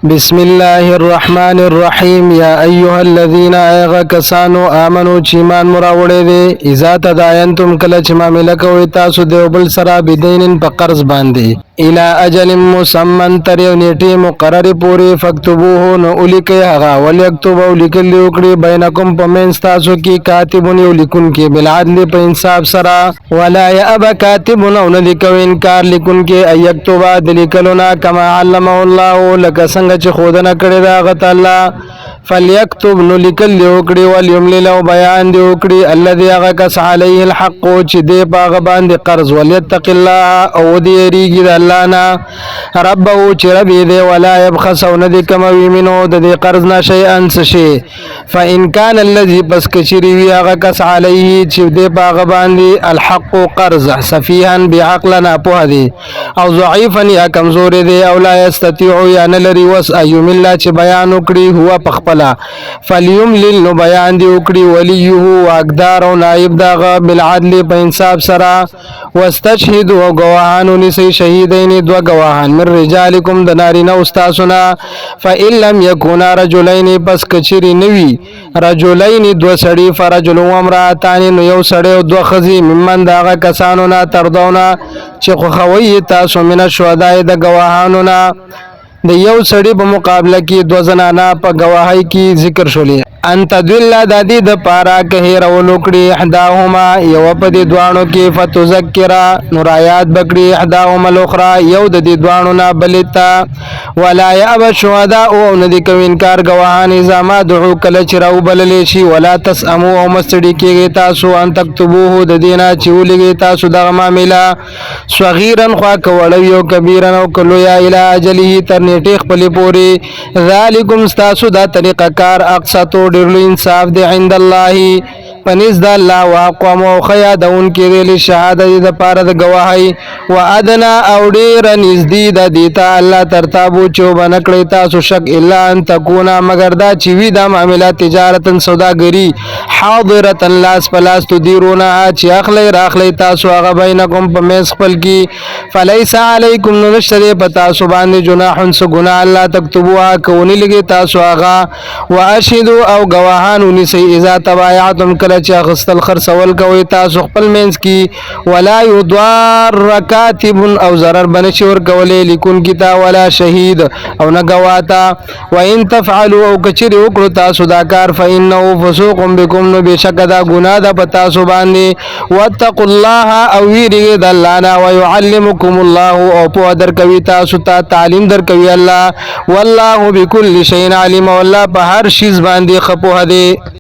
بسم الله الرحمن الرحیم یا ایها الذین کسانو آمنو چې ایمان مراوړې دي اذا تداینتم کله چې معامله کوي تاسو د بل سره بدین په قرض باندې الى اجل مسمى تر یو نیټه مقرره پوری فكتبوه نو ولیکي هغه وليكتب ولیکل وکړي بینکم په منځ تاسو کې کاتب یو لیکون کې بالعدل په انصاف سره ولا يأب کاتب نو لیکو انکار لیکون کې ايكتب د لیکلونا کما علمه الله لك څنګه چې خودنه کړی دا غت الله فليكتب نو لیکل وکړي وليملل او بیان دی وکړي الذي هغه کس عليه الحق چې دی باغ باندې قرض وليتق الله او دی ریګي الله نه ربو چې رب دې ولا يبخس او نه دې کموي منو د قرض نه شيئا شي فان كان الذي بس کچری وی هغه کس عليه چې دې باغ باندې الحق قرض سفيها بعقلنا په دي او ضعيفا یا کمزور دي او لا يستطيع یا نه لري وس ايم الله چې بیان وکړي هو پخپلا فليملل نو بیان دی وکړي وليه واقدار او نائب داغه بالعدل په انصاف سره واستشهد او گواهان نسی شهیدین دو گواهان من رجالکم د نارینه استاسنا فإن لم يكونا رجلين پس کچری نوی رجلين دو سړي فرجل و امراتان نو یو سړي او دو خزي ممن داغه کسانو نه تردونا چې خو خوي تاسو من الشهداء د گواهانو نه د یو سړي په مقابله کې دو زنانا په گواهی کې ذکر شولې انت دل د دې د پارا که رولوکړي احداهما یو په دې دوانو کې فتذکر نورایات بکړي احداهما الاخرى یو د دې دوانو نه بلتا ولا يأب الشهداء او ندی کو انکار گواهان اذا ما دعو کله چرو بلل شي ولا تسمو او مستړي کې تاسو ان تكتبوه د دینه چولګي تاسو د معاملہ صغیرا خوا کولو یو کبیرا او کلو یا الی اجله تر نیټه خپل پوری ذالکم تاسو دا طریقه کار اقصتو ډیرلو انصاف دی عند الله پنځ د الله واقوم او خیا دون کې ویل شهادت د پاره د گواهی و ادنا او ډیر نږدې د دیتا الله ترتابو چوب نکړی تاسو شک الا ان تکونا مگر دا چې وی د معاملات تجارتن سوداګری حاضره لاس پلاس تدیرونه چې اخلی راخلی تاسو هغه بینکم په میس خپل کې فلیس علیکم نشری پتا سو باندې جناح سو ګنا الله تکتبوا کونی لګی تاسو هغه واشهدوا او گواهان ونسی اذا تبایعتم کله چې غسل خرڅول کوي تاسو خپل مینس کی ولا یضار کاتب او ضرر بنشي ور کولې لیکون کیتا ولا شهید او نه گواتا وان تفعلوا او کچری وکړو تاسو دا کار فانه فسوق بكم نو بشک دا ګناه ده پتا سو باندې واتقوا الله او ویریږي د الله نه ويعلمكم الله او په در کوي تاسو ته تعلیم در کوي الله والله بكل شيء عليم والله په هر شی باندې خپو هدي